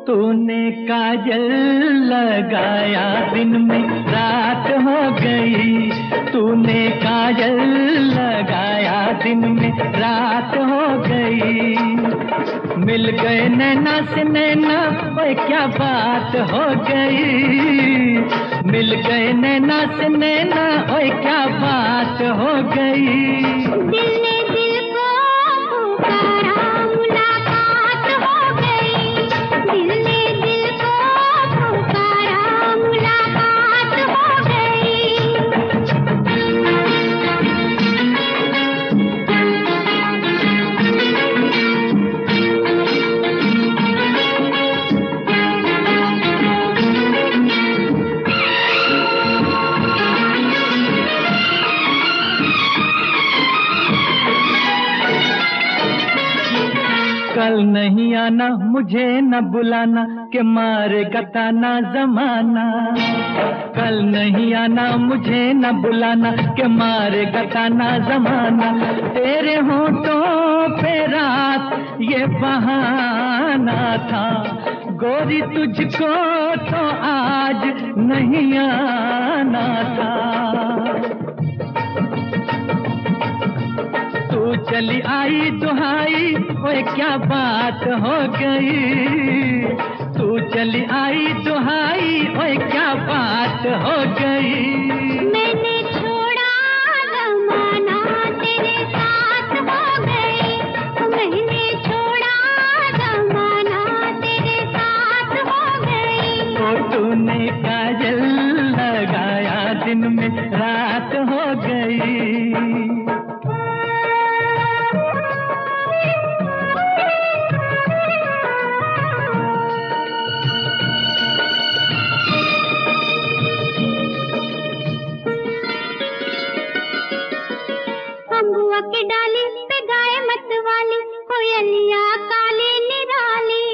तूने काजल लगाया दिन में रात हो गई, तूने काजल लगाया दिन में रात हो गई। मिल गए नैना से नैना, ओए क्या बात हो गई। मिल गए नैना से नैना, ओए क्या बात हो गई। दिल ने दिल को पुकारा, मुलाकात हो गई। दिल ने दिल को पुकारा, मुलाकात हो गई। कल नहीं आना, मुझे न बुलाना, के मारे गताना जमाना। कल नहीं आना, मुझे न बुलाना, के मारे गताना जमाना। तेरे होठों पे रात ये बहाना था, गोरी तुझको तो आज नहीं आना था। तू चली आई दुहाई, ओए क्या बात हो गई। तू चली आई दुहाई, ओए क्या बात हो गई। मैंने छोड़ा ज़माना, तेरे साथ हो गई। मैंने छोड़ा ज़माना, तेरे साथ हो गई। तो तूने काजल लगाया दिन में रात हो गई। अम्बुआ की डाली पे गाय मत वाली, कोयलिया काली निराली।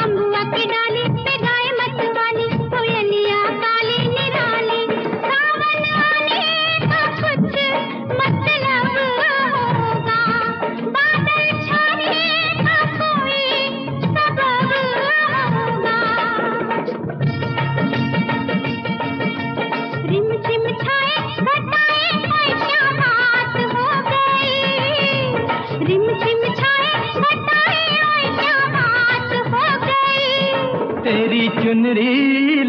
अम्बुआ की डाली पे गाय मत वाली, कोयलिया काली निराली। सावन आने का कुछ मतलब होगा, बादल छाने का कोई सबब होगा। रिम झिम छाए घटाए, ओए क्या बात हो गई। रिम झिम छाए घटाए, ओए क्या बात हो गई। तेरी चुनरी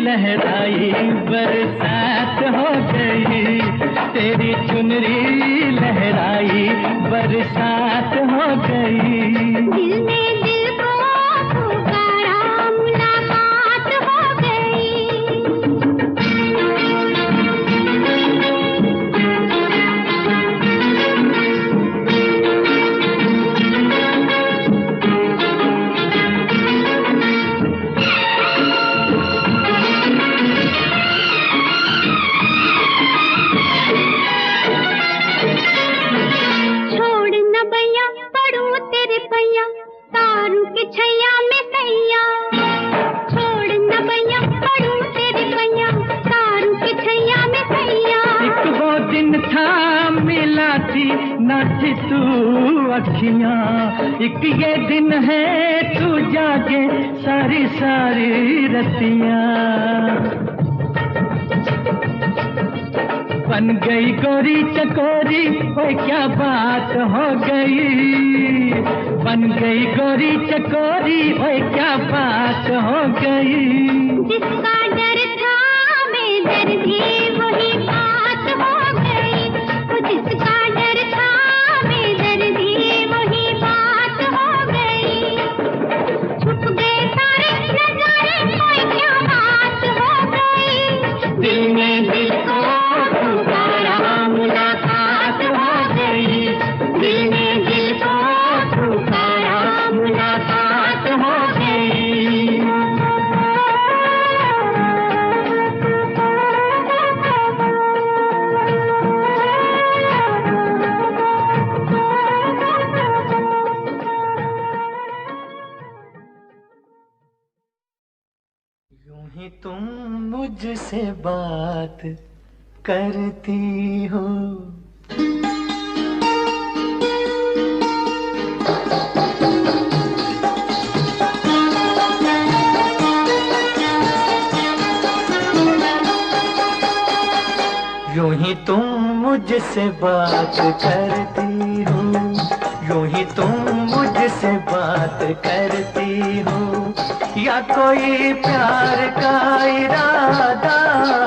लहराई बरसात हो गई। तेरी चुनरी लहराई बरसात हो गई। दिल ने दिल को पुकारा, मुलाकात हो गई। छोड़ न भैया पढ़ूं तेरे पैया, तारू के छैया में सैया। छोड़ न भैया पढ़ूं तेरे पैया, तारू के छैया में सैया। एक वो दिन था मिला थी न थी तू अखियां, एक ये दिन है तू जागे सारी सारी रतियां। बन गई गोरी चकोरी, ओए क्या बात हो गई। बन गई गोरी चकोरी, ओए क्या बात हो गई। जिसका डर था बेदर्दी, वही बात हो गई। वो जिसका डर था बेदर्दी, वही बात हो गई। छुप गए सारे नजारे, ओए क्या बात हो गई। दिल में दिल को पुकारा, मुलाकात हो गई। दिल में दिल को पुकारा, मुलाकात हो गई। यूं ही तुम मुझसे बात करती हो, यूं ही तुम मुझसे बात करती हो, यूं ही तुम मुझसे बात करती हो, या कोई प्यार का इरादा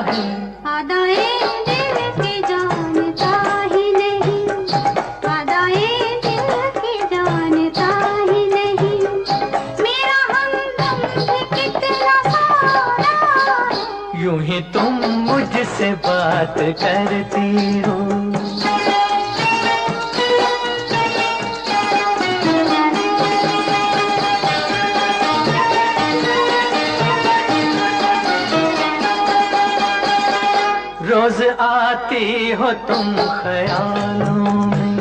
है? आदाए दिल की जानता ही नहीं, आदाए दिल की जानता ही नहीं, मेरा हमदम भी कितना सारा है। यूं ही तुम मुझसे बात करती हो। रोज आती हो तुम ख्यालों में,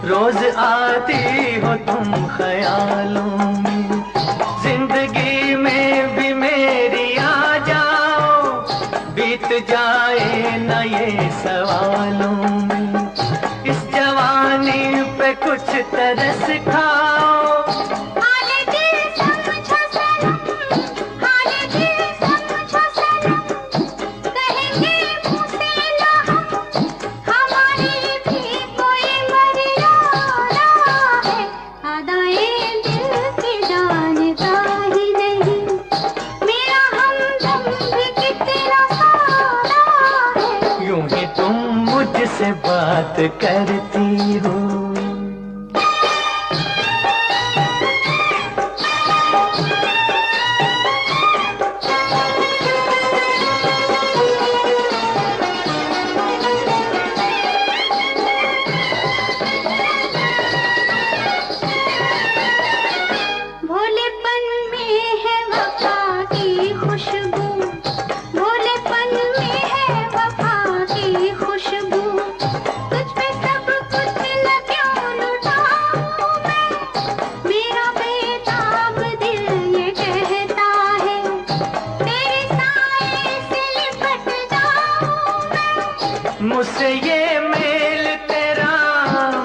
रोज आती हो तुम ख्यालों में, जिंदगी में भी मेरी आ जाओ, बीत जाए न ये सवालों में, इस जवानी पे कुछ तरस खाओ। से बात करती हो। भोलेपन में है वफा की खुशबू, भोलेपन में है वफा की खुशबू, मुझसे ये मेल तेरा,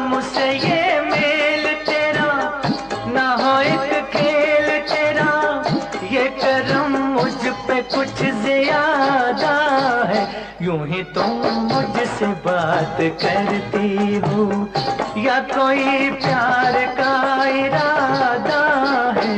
मुझसे ये मेल तेरा, ना हो एक खेल तेरा, ये करम मुझ पे कुछ ज्यादा है। यूं ही तुम मुझसे बात करती हो, या कोई प्यार का इरादा है?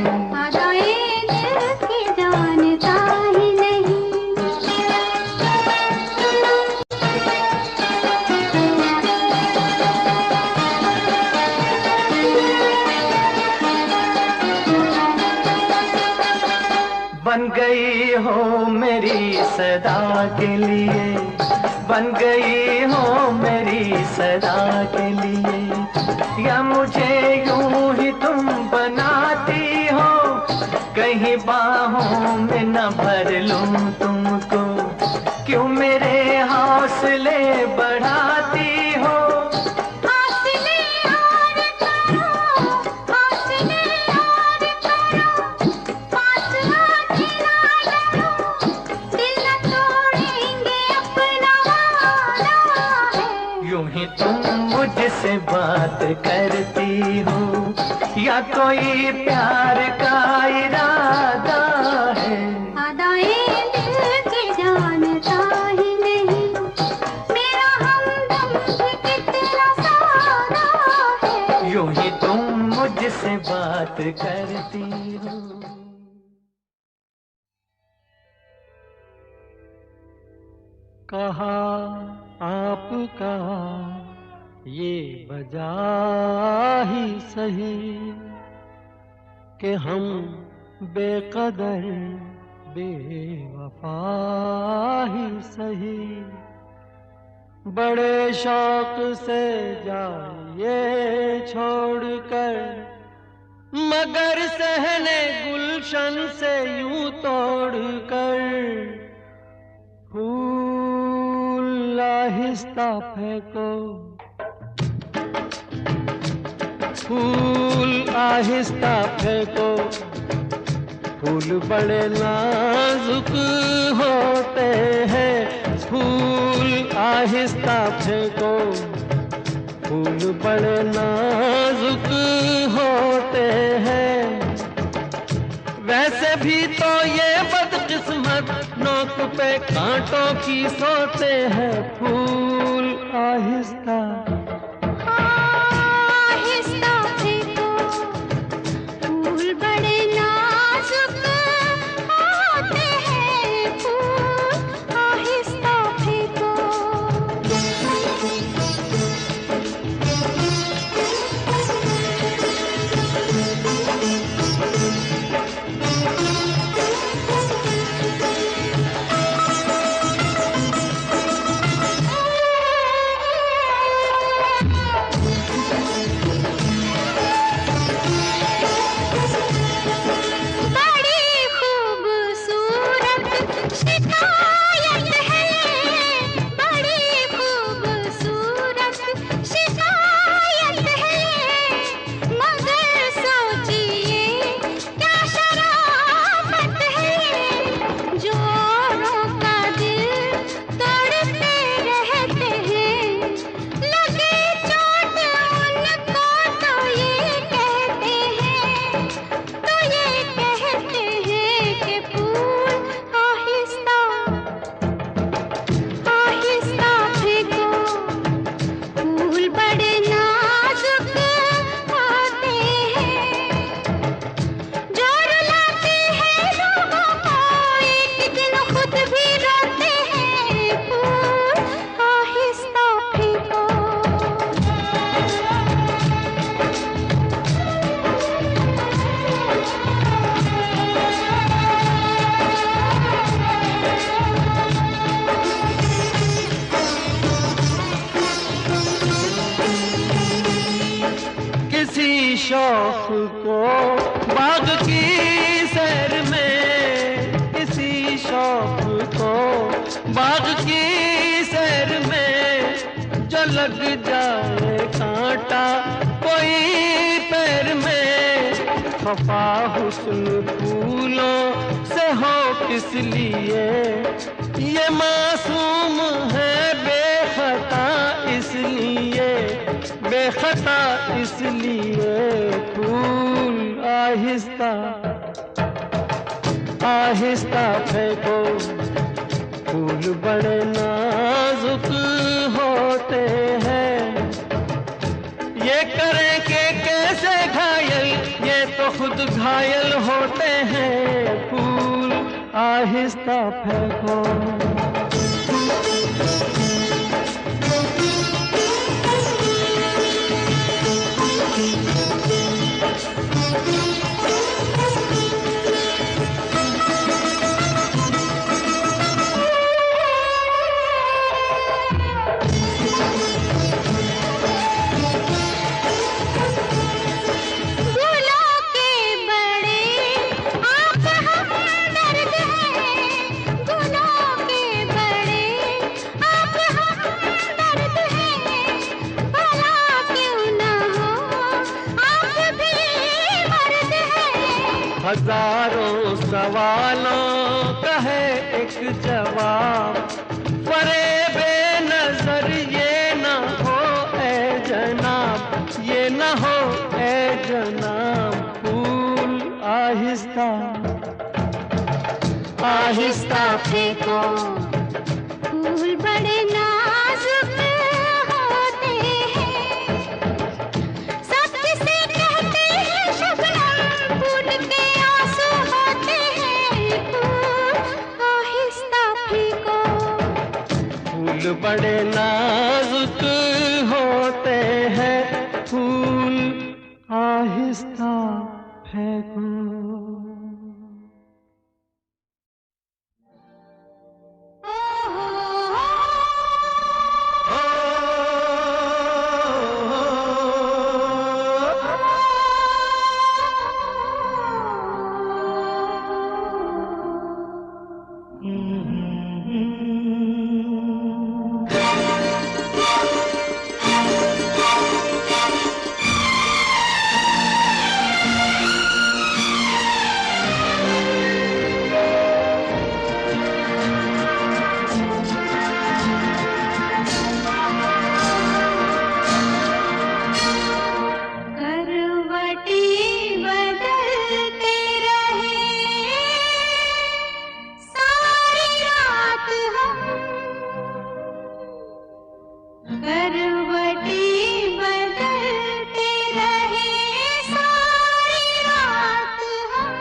बन गई हो मेरी सदा के लिए, बन गई हो मेरी सदा के लिए, या मुझे यूं ही तुम बनाती हो, कहीं बाहों में न भर लूं तुमको, क्यों मेरे हौसले बढ़ाती हो? मुझसे बात करती हो, या कोई प्यार का इरादा है? आदाए दिल की जानता ही नहीं, मेरा हमदम भी कितना सारा है। यूं ही तुम मुझसे बात करती हो। कहा आपका ये वजह ही सही कि हम बेकदर बेवफा ही सही, बड़े शौक से जाइए छोड़कर, मगर सहने गुलशन से यूं तोड़कर, फूल आहिस्ता फेंको, फूल आहिस्ता फेंको, फूल बड़े नाजुक होते हैं, फूल आहिस्ता फेंको, फूल बड़े नाजुक होते हैं। वैसे भी तो ये बदकिस्मत नोक पे कांटों की सोते हैं फूल। आहिस्ता आहिस्ता फेंको, फूल बड़े नाजुक होते हैं, फूल आहिस्ता फेंको। शौक को बाग की सैर में, किसी शौक को बाग की सैर में, जो लग जाए कांटा कोई पैर में, खफा हुस्न फूलों से हो किस लिए, ये मासूम है बेखता इसलिए, बेखता इसलिए। फूल आहिस्ता आहिस्ता फेंको, फूल बड़े नाजुक होते हैं, ये करें कि कैसे घायल, ये तो खुद घायल होते हैं। फूल आहिस्ता फेंको। हजारों सवालों का है एक जवाब, फरेबे नजर ये न हो ए जनाब, ये न हो ए जनाब। फूल आहिस्ता आहिस्ता फेंको, फूल बड़े नाजुक होते हैं, सब किसे कहते हैं शबनम, फूल के आंसू होते हैं। फूल आहिस्ता फेंको, फूल बड़े नाजुक होते हैं, फूल आहिस्ता फेंको। करवटी बदलते रहे सारी रात हम,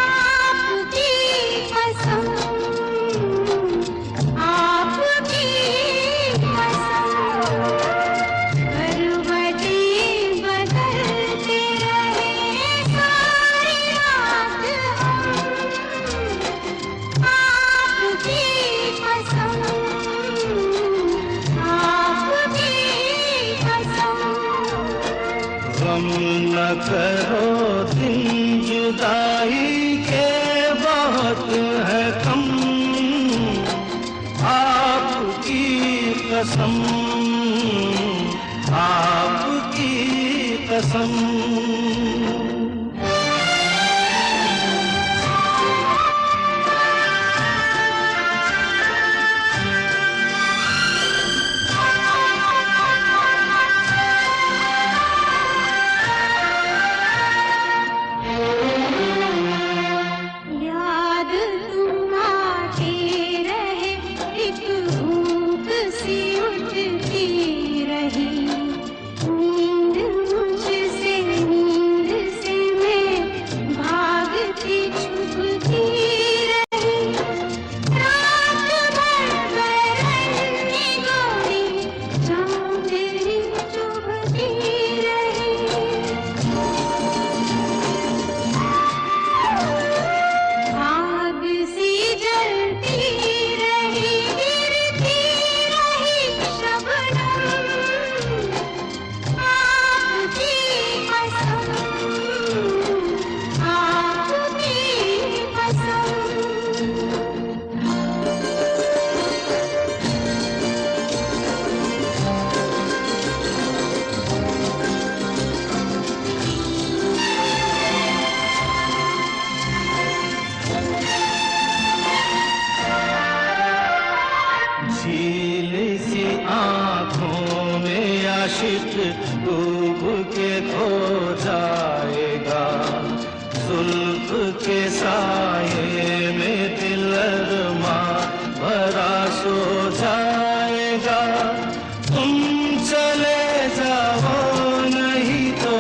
आपकी कसम, आपकी कसम। करवटी बदलते रहे सारी रात हम, आपकी कसम, आपकी कसम। गम न करो दिन जुदाई के बहुत है कम, आपकी कसम, आपकी कसम। याद तुम आती रहे, एक भूख सी उठती रही, नींद मुझसे, नींद से मैं भागती छुपती रही, रात भर बरन्नी गोरी चाँद तेरी चुभती रही। आग सी जलती रही, गिरती रही शबनम, आपकी कसम, आपकी कसम। झील सी आँखों में आशिक डूब के खो जाएगा, जुल्फ के साये में दिल अरमा भरा सो जाएगा। तुम चले जाओ नहीं तो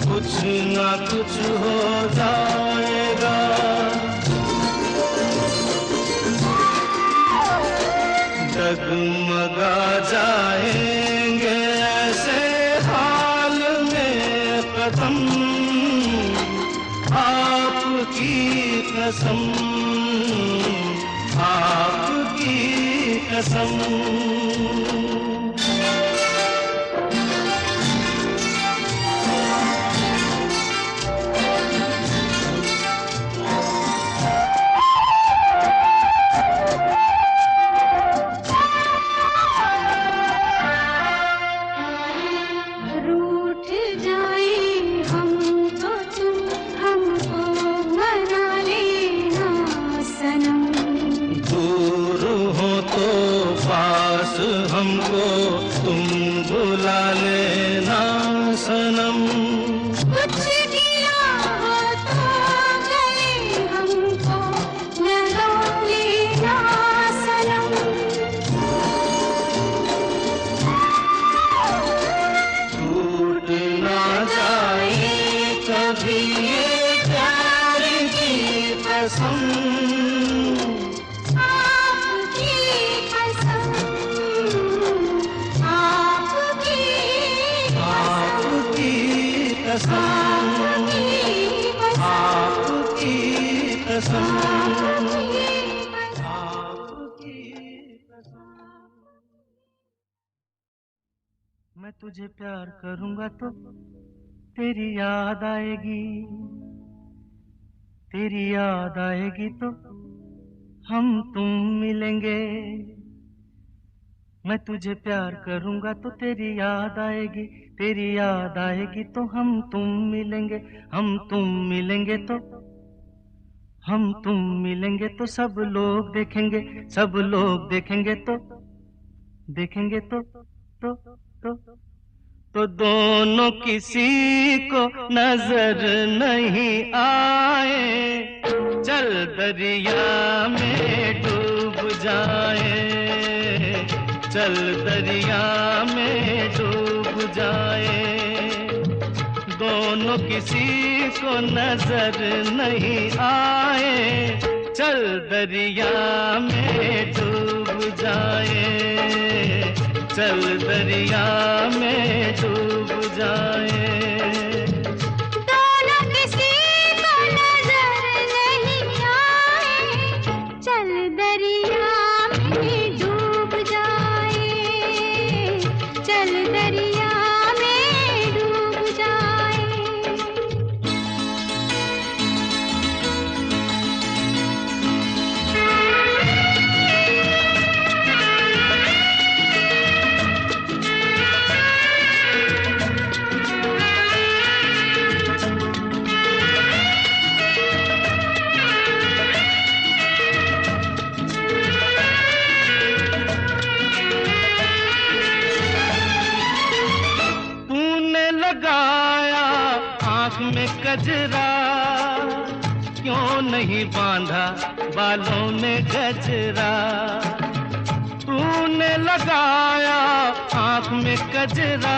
कुछ ना कुछ हो जाएगा। डगमगा जाएंगे ऐसे हाल में कदम, आपकी कसम, आपकी कसम। रूठ जाए हम तो तुम हमको मना लेना सनम, दूर हो तो पास हमको तुम बुला लेना सनम। कुछ गिला हो तो गले हमको लगा लेना सनम। टूट ना जाए कभी ये प्यार की कसम, आपकी कसम, आपकी आपकी कसम, आपकी कसम, आपकी कसम। मैं तुझे प्यार करूंगा तो तेरी याद आएगी, तेरी याद आएगी तो हम तुम मिलेंगे। मैं तुझे प्यार करूंगा तो तेरी याद आएगी, तेरी याद आएगी तो हम तुम मिलेंगे। हम तुम मिलेंगे तो, हम तुम मिलेंगे तो सब लोग देखेंगे, सब लोग देखेंगे तो, देखेंगे तो दोनों किसी को नजर नहीं आए, चल दरिया में डूब जाए, चल दरिया में डूब जाए, दोनों किसी को नजर नहीं आए, चल दरिया में डूब जाए, चल दरिया में डूब जाए। गजरा क्यों नहीं बांधा बालों में गजरा, तूने लगाया आँख में गजरा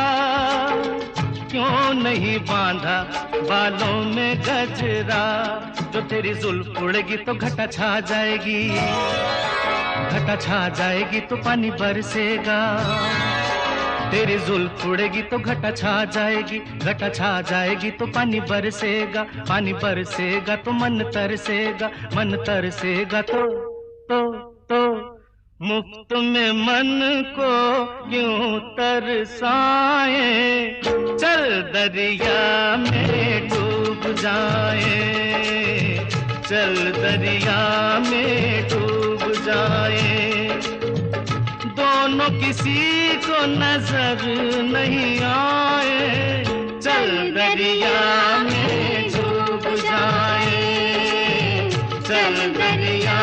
क्यों नहीं बांधा बालों में गजरा। जो तेरी जुल्फ उड़ेगी तो घटा छा जाएगी, घटा छा जाएगी तो पानी बरसेगा, तेरी जुल्फ उड़ेगी तो घटा छा जाएगी, घटा छा जाएगी तो पानी बरसेगा, पानी बरसेगा तो मन तरसेगा, मन तरसेगा तो मुफ्त में मन को क्यों तरसाए, चल दरिया में डूब जाए, चल दरिया में डूब जाए, दोनों किसी को नजर नहीं आए, चल दरिया में डूब जाए, चल दरिया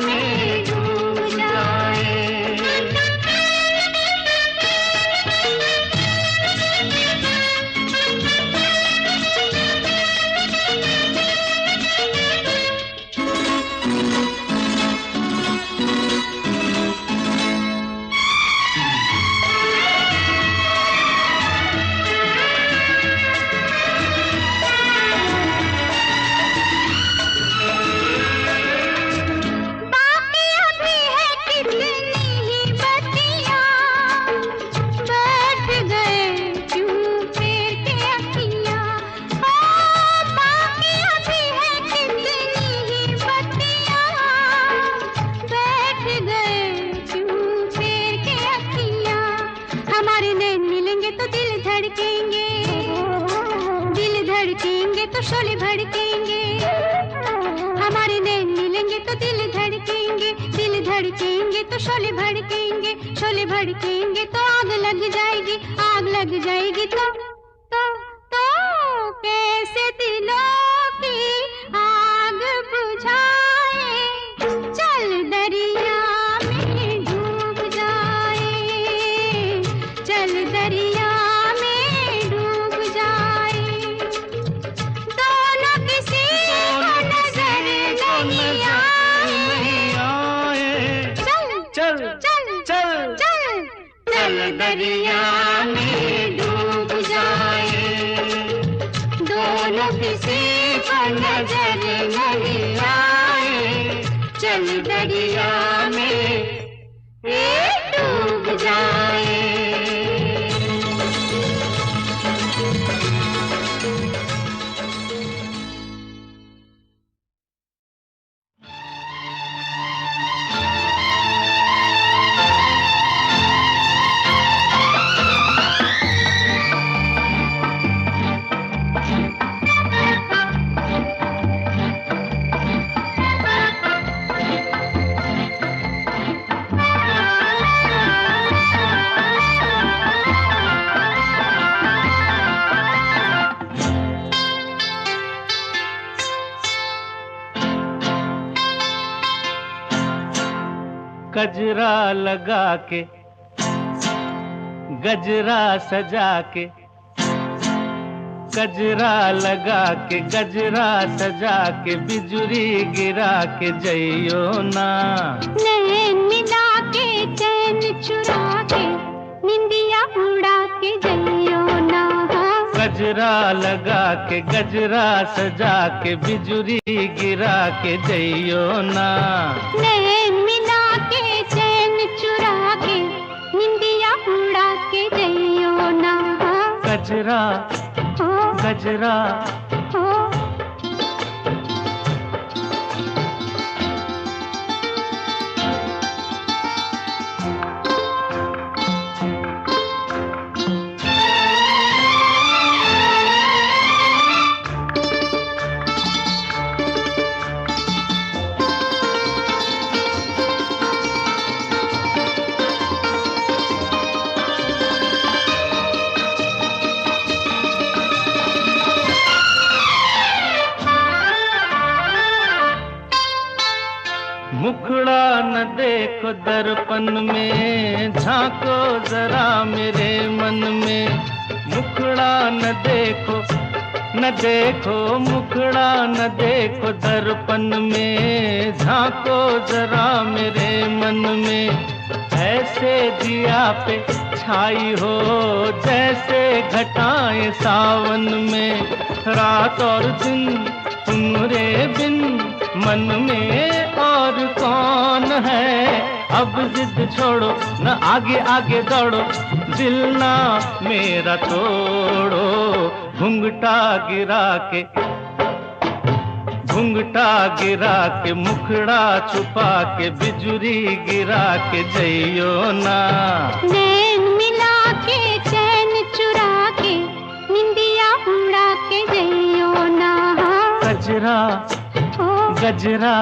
में डूब जाए। शोले भड़केंगे, हमारे नैन मिलेंगे तो दिल धड़केंगे, दिल धड़केंगे तो शोले भड़केंगे, शोले भड़केंगे तो आग लग जाएगी, आग लग जाएगी तो कैसे दिलों की आग बुझाए, चल दरिया में डूब जाए, चल दरिया में डूब जाए, दोनों किसी को नजर नहीं आए, चल दरिया में डूब जाए, दोनों किसी को नजर नहीं आए, चल दरिया में डूब जाए। गजरा लगा के गजरा सजा के, गजरा लगा के गजरा सजा के, बिजुरी गिरा के जइयो ना, नैन मिला के चैन चुरा गजरा लगा के गजरा सजा के बिजुरी गिरा के जइयो ना। नैन मिला के चैन चुरा के निंदिया उड़ा के जइयो ना। गजरा गजरा मुखड़ा न देखो दर्पण में, झांको जरा मेरे मन में। मुखड़ा न देखो मुखड़ा न देखो दर्पण में, झांको जरा मेरे मन में। ऐसे दिया पे छाई हो जैसे घटाएं सावन में। रात और दिन तुम्हारे बिन मन में और कौन है। अब जिद छोड़ो न आगे आगे दौड़ो, दिल ना मेरा तोड़ो। घुंघटा गिरा के मुखड़ा छुपा के बिजुरी गिरा के जइयो ना। नैन मिला के चैन चुरा के निंदिया उड़ा के जइयो ना। गजरा गजरा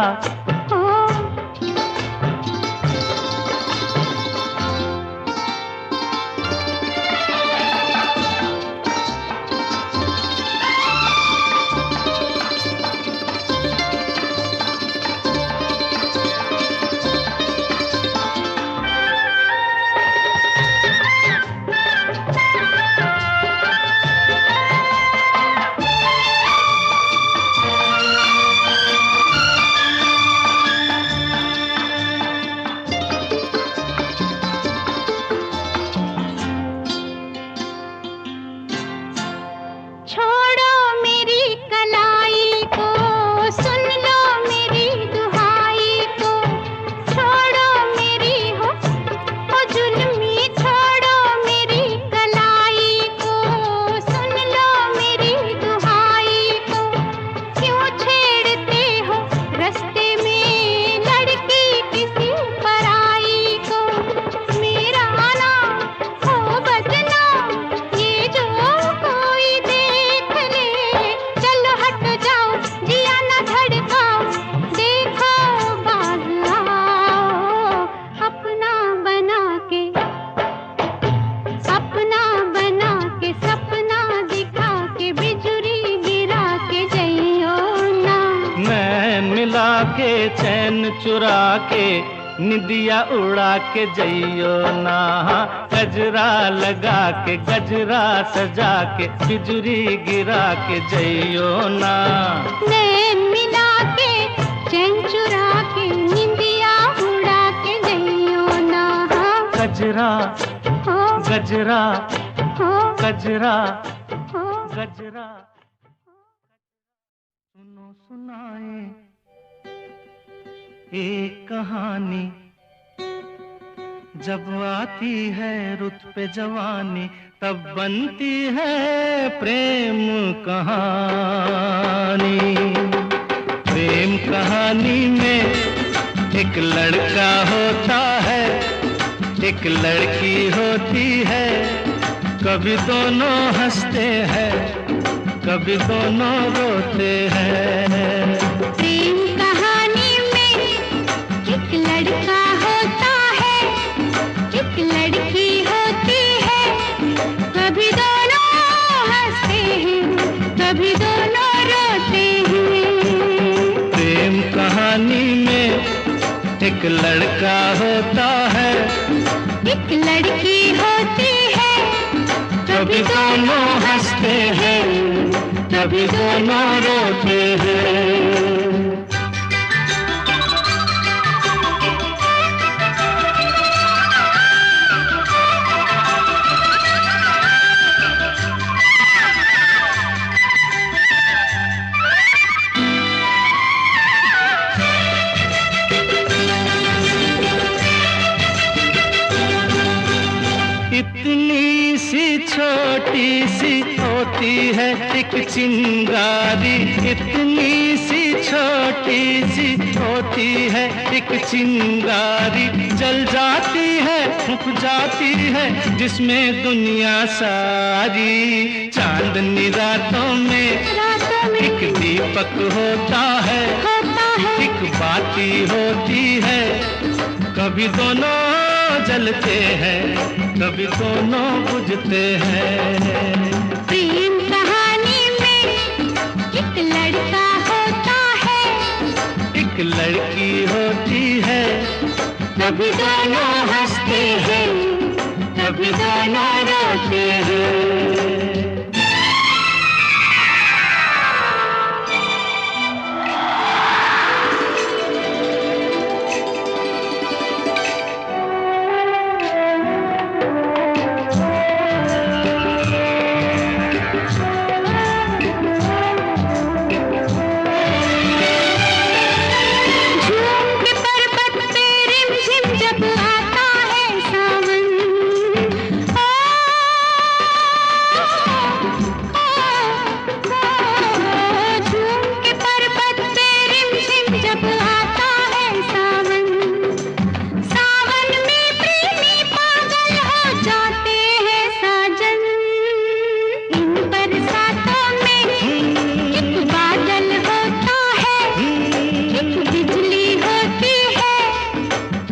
के चैन चुरा के निदिया उड़ा के जइयो ना। गजरा लगा के गजरा सजा के बिजुरी गिरा के जइयो ना। नैन मिला के चैन चुरा के निदिया उड़ा के जइयो ना। गजरा गजरा गजरा गजरा सुनो सुनाए एक कहानी, जब आती है रुत पे जवानी तब बनती है प्रेम कहानी। प्रेम कहानी में एक लड़का होता है, एक लड़की होती है। कभी दोनों हंसते हैं, कभी दोनों रोते हैं। प्रेम कहानी में एक लड़का होता है, एक लड़की होती है। कभी दोनों हंसते हैं, कभी दोनों रोते हैं। प्रेम कहानी में एक लड़का होता है, एक लड़की होती है। कभी दोनों हंसते हैं, कभी दोनों रोते हैं। इतनी सी छोटी सी होती है एक चिंगारी, इतनी सी छोटी सी होती है एक चिंगारी, जल जाती है फूंक जाती है जिसमें दुनिया सारी। चांदनी रातों में एक दीपक होता है, एक बाती होती है, कभी दोनों जलते हैं कभी दोनों बुझते हैं। प्रेम कहानी में एक लड़का होता है, एक लड़की होती है, कभी दोनों हंसते हैं कभी दोनों रोते हैं।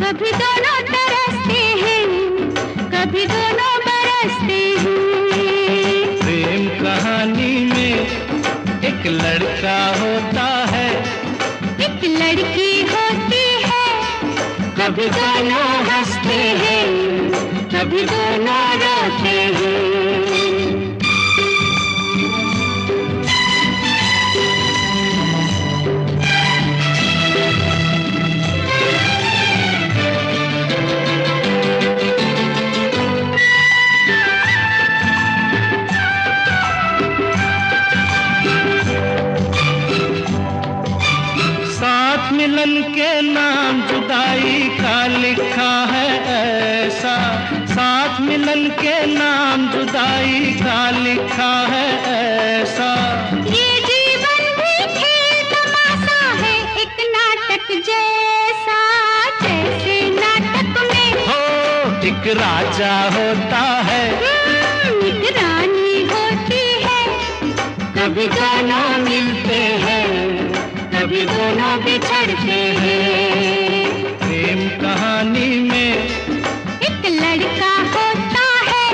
कभी दोनों तरसते हैं कभी दोनों बरसते हैं। प्रेम कहानी में एक लड़का होता है, एक लड़की होती है, कभी दोनों हंसते हैं कभी दोनों रोते हैं। मिलन के नाम जुदाई का लिखा है ऐसा, साथ मिलन के नाम जुदाई का लिखा है ऐसा। ये जीवन भी खेल तमाशा है एक नाटक जैसा, जैसे नाटक में हो एक राजा होता है, एक रानी होती है, कभी दोनों मिलते हैं कभी दोनों बिछड़ते हैं। प्रेम कहानी में एक लड़का होता है,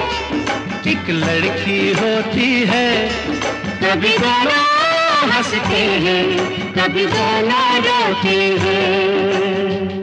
एक लड़की होती है, कभी दोनों हंसते हैं कभी दोनों रोते हैं।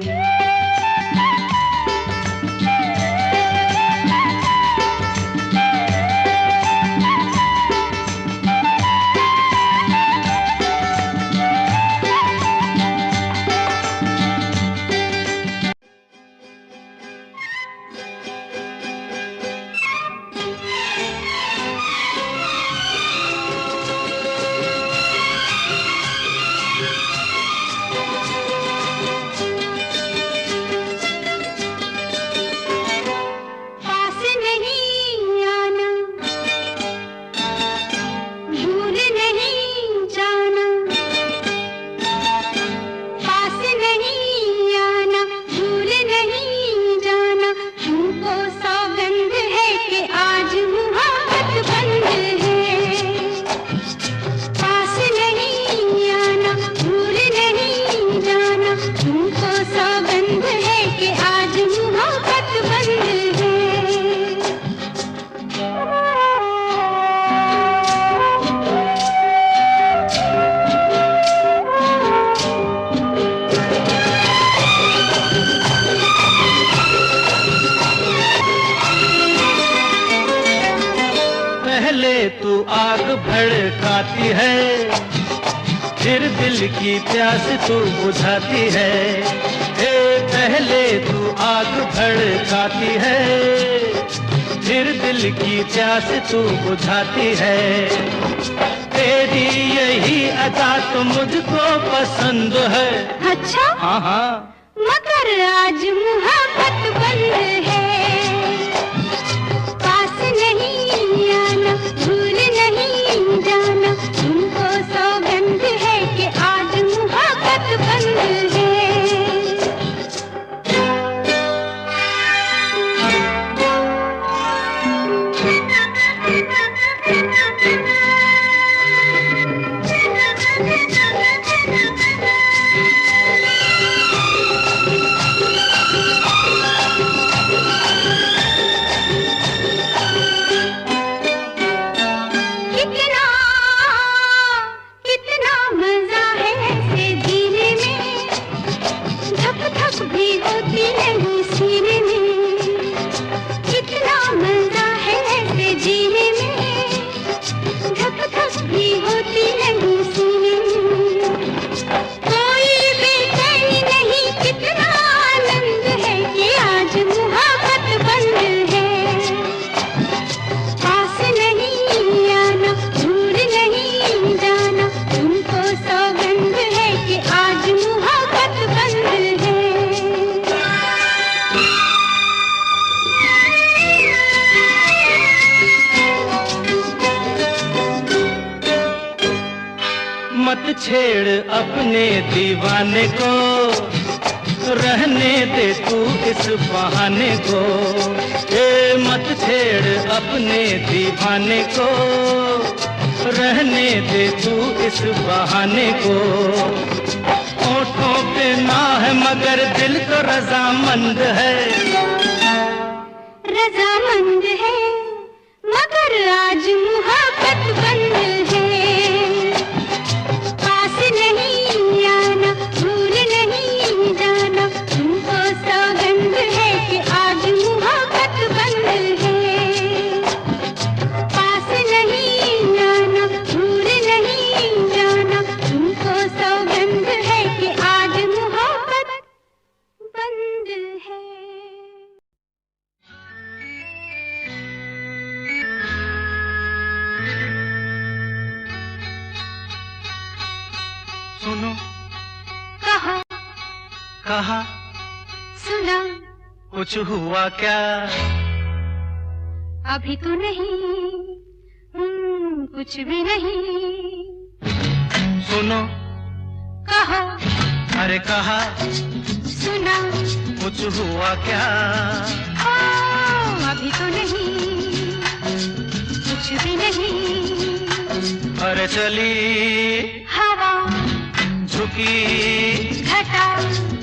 तू आग भड़काती है, फिर दिल की प्यास तू बुझाती है। पहले तू आग भड़काती है, फिर दिल की प्यास तू बुझाती है। तेरी यही अदा तो मुझको पसंद है। अच्छा? हाँ हाँ। मगर आज मोहब्बत बंद है, छेड़ अपने दीवाने को, रहने दे तू इस बहाने को। ए मत छेड़ अपने दीवाने को, रहने दे तू इस बहाने को। होठों पे ना है मगर दिल तो रजामंद है, रजामंद है मगर आज मुहब्बत बंद है। पास नहीं आना, भूल नहीं जाना, तुमको सौगंध है कि आज मुहब्बत बंद है। पास नहीं आना, भूल नहीं जाना, तुमको सौगंध है कि आज मुहब्बत बंद है। सुनो, कहा, कहा, सुना, कुछ हुआ क्या? अभी तो नहीं, कुछ भी नहीं। सुनो, कहा, अरे कहा, सुना, कुछ हुआ क्या? अभी तो नहीं, कुछ भी नहीं। अरे चली हवा, झुकी घटा,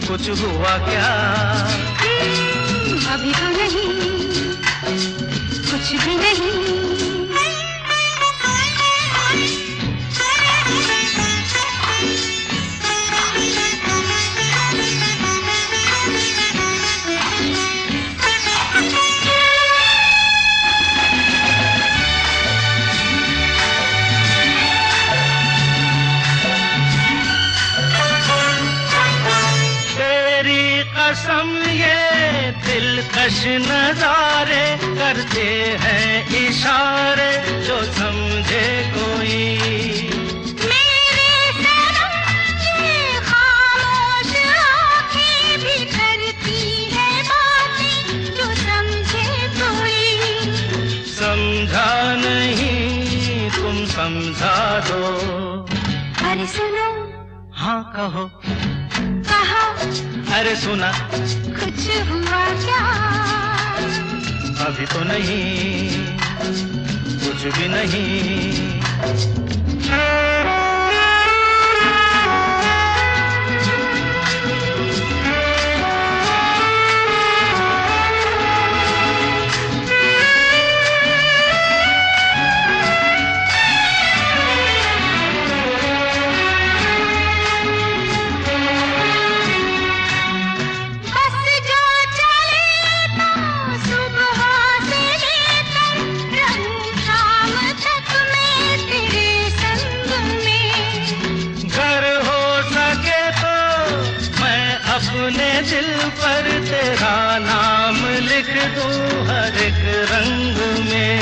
कुछ हुआ क्या? अभी तो नहीं, कुछ भी नहीं। कसम ये दिलकश नजारे करते हैं इशारे, जो समझे कोई। मेरे सनम ये खामोश आँखें भी करती है बातें, जो समझे कोई। समझा नहीं तुम समझा दो। अरे सुनो, हाँ कहो, कहा, अरे सुना, कुछ हुआ क्या? अभी तो नहीं, कुछ भी नहीं। अपने दिल पर तेरा नाम लिख दूं हर एक रंग में।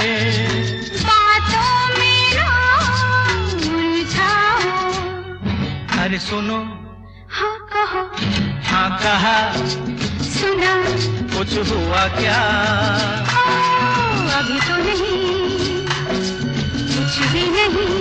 बातों में ना उलझाओ। अरे सुनो, हाँ कहो, हाँ कहा, सुना, कुछ हुआ क्या? अभी तो नहीं, कुछ भी नहीं।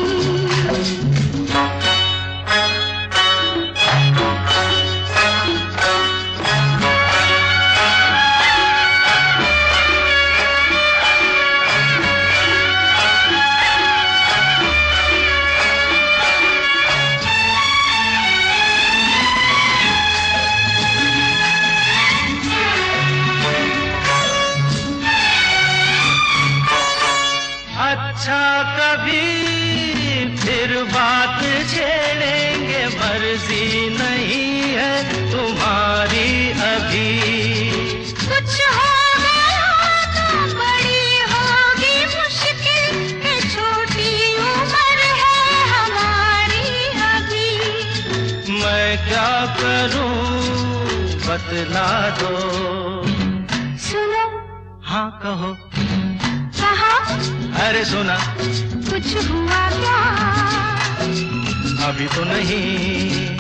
अच्छा कभी फिर बात छेड़ेंगे, मर्जी नहीं है तुम्हारी अभी। कुछ हो गया तो बड़ी होगी मुश्किल, है छोटी उम्र है हमारी अभी। मैं क्या करूं बतला दो। सुनो, हाँ कहो, कहा, अरे सुना, कुछ हुआ क्या? अभी तो नहीं,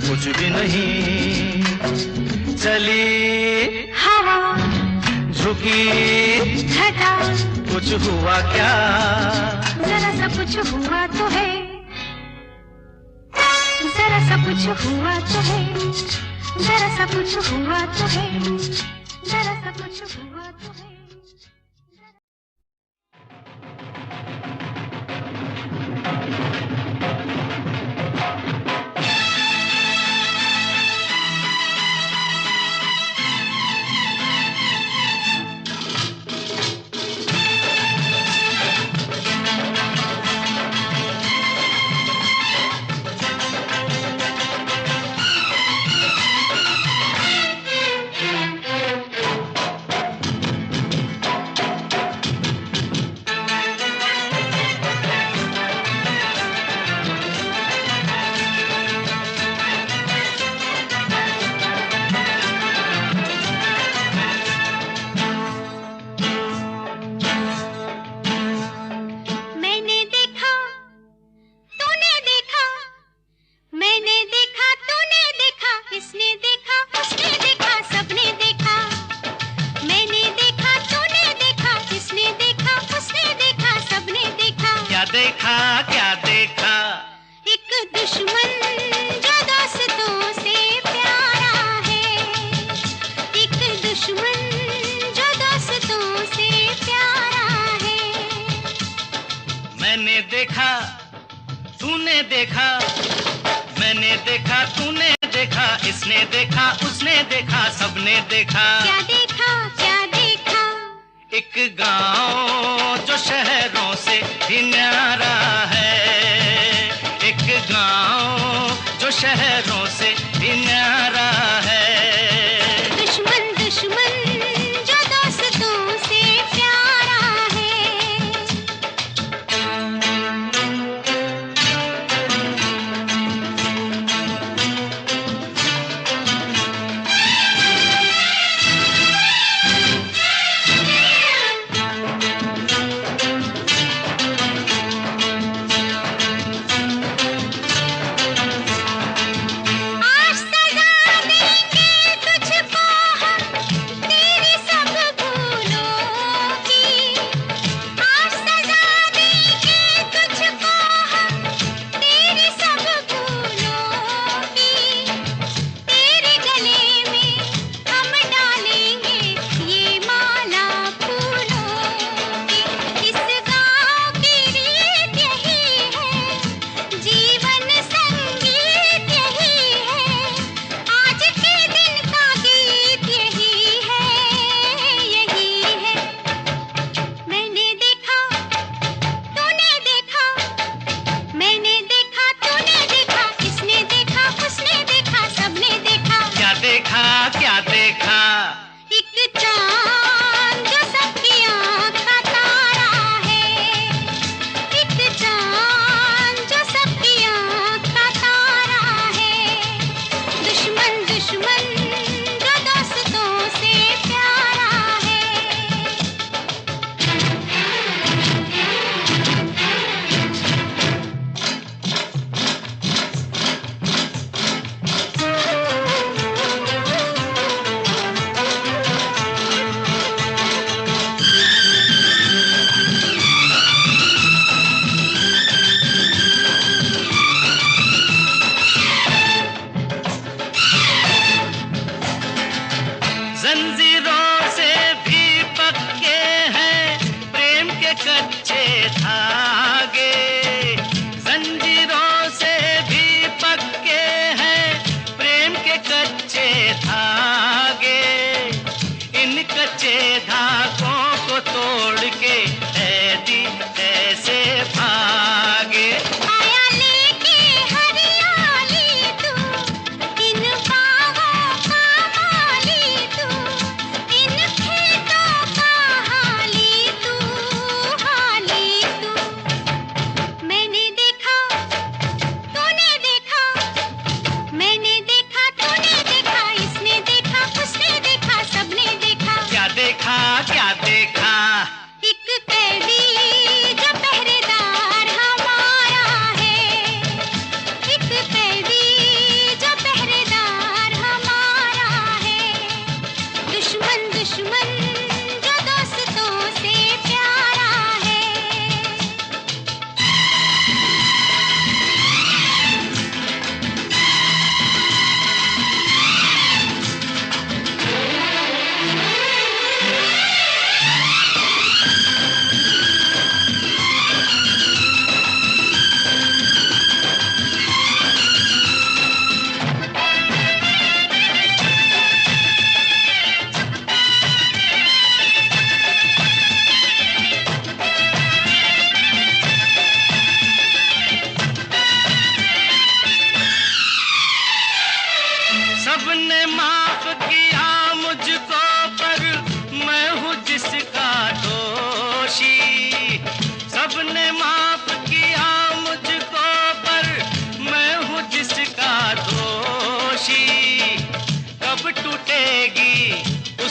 कुछ भी नहीं। चली हवा, झुकी घटा, कुछ हुआ क्या? जरा सा कुछ हुआ तो है। जरा सा कुछ हुआ तो है, जरा सा कुछ हुआ तो है, जरा सा कुछ हुआ तो है।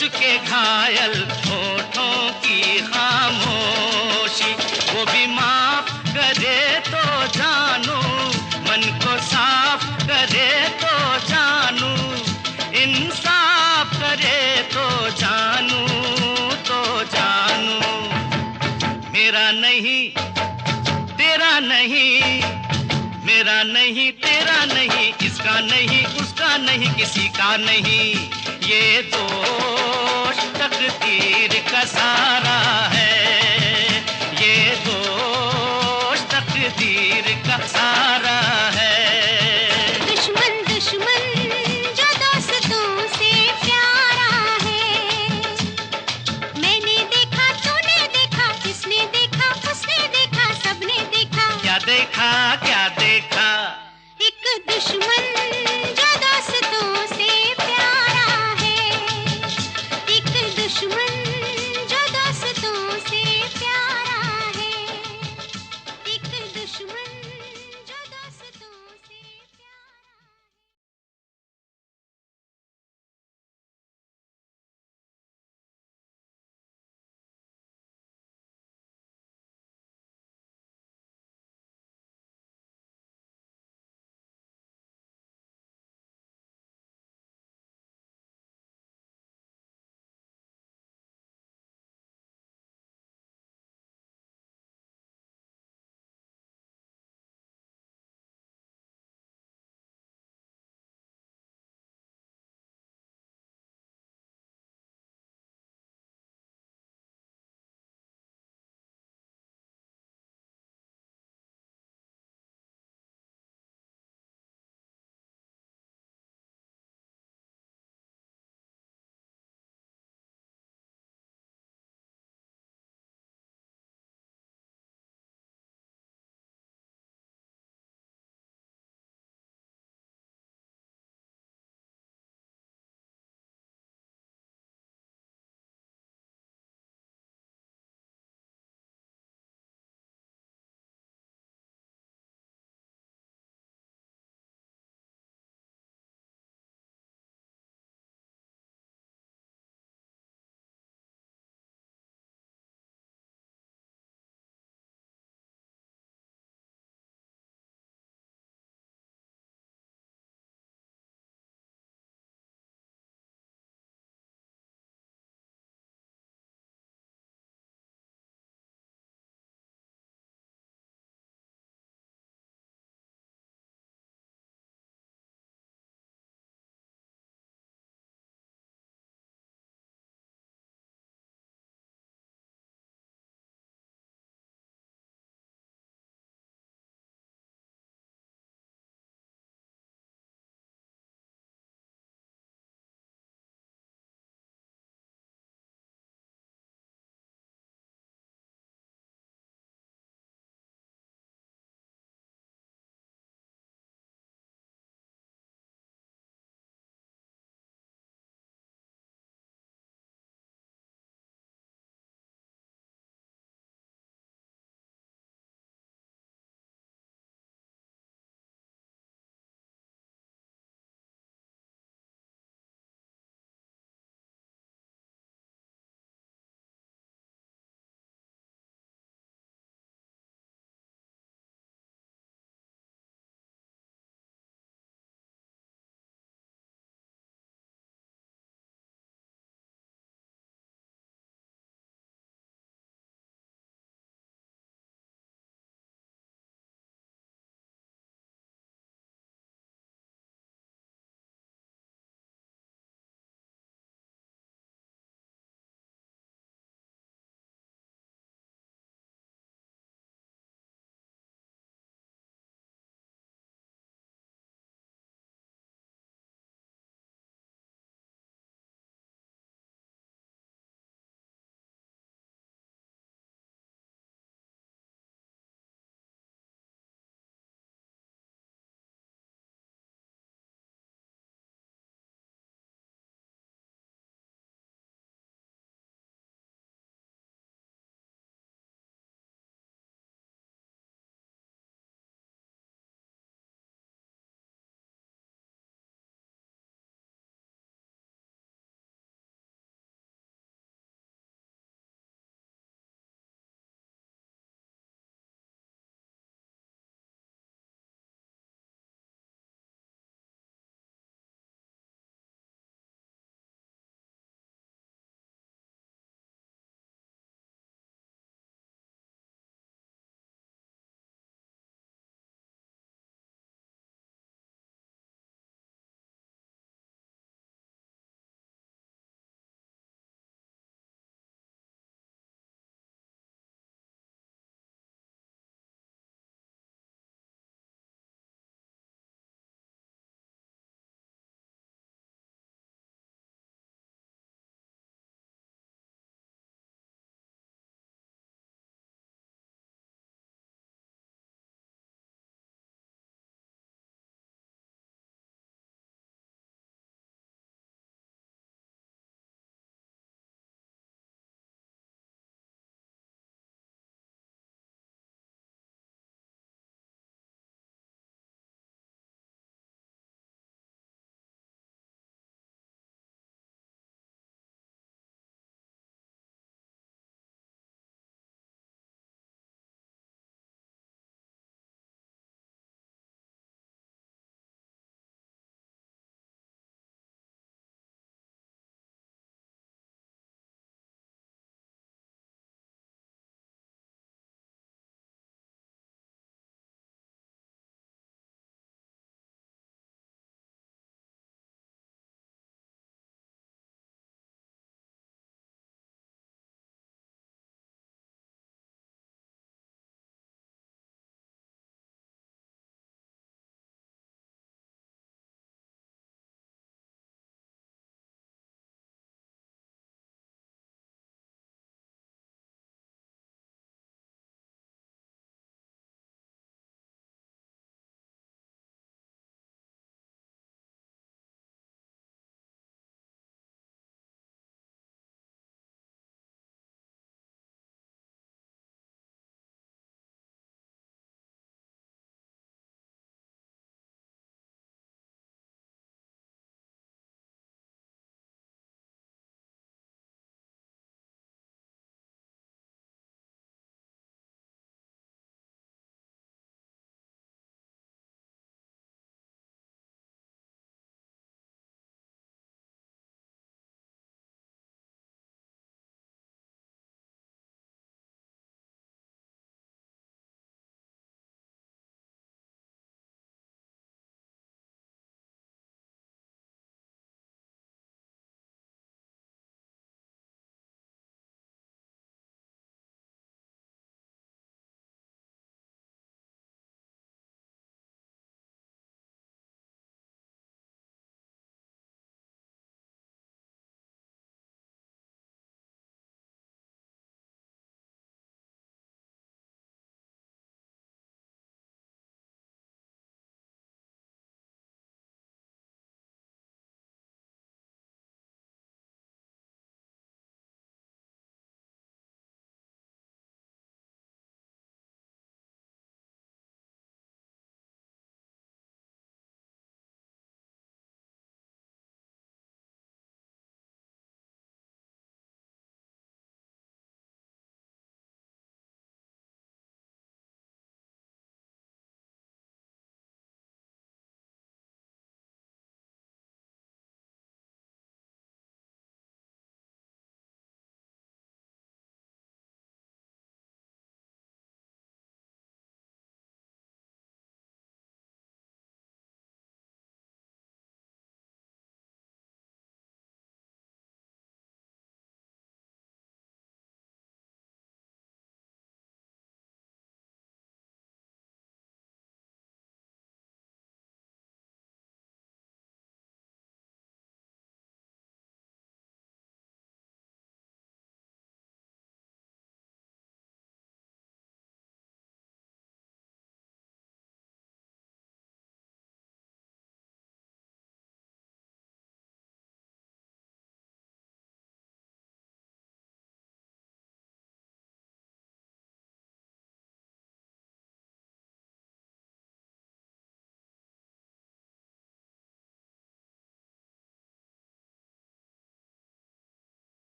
उसके घायल होठों की खामोशी। वो भी माफ करे तो जानू, मन को साफ करे तो जानू, इंसाफ करे तो जानू, तो जानू। मेरा नहीं तेरा नहीं, मेरा नहीं तेरा नहीं, इसका नहीं उसका नहीं, किसी का नहीं, ये दोष तकदीर का साथ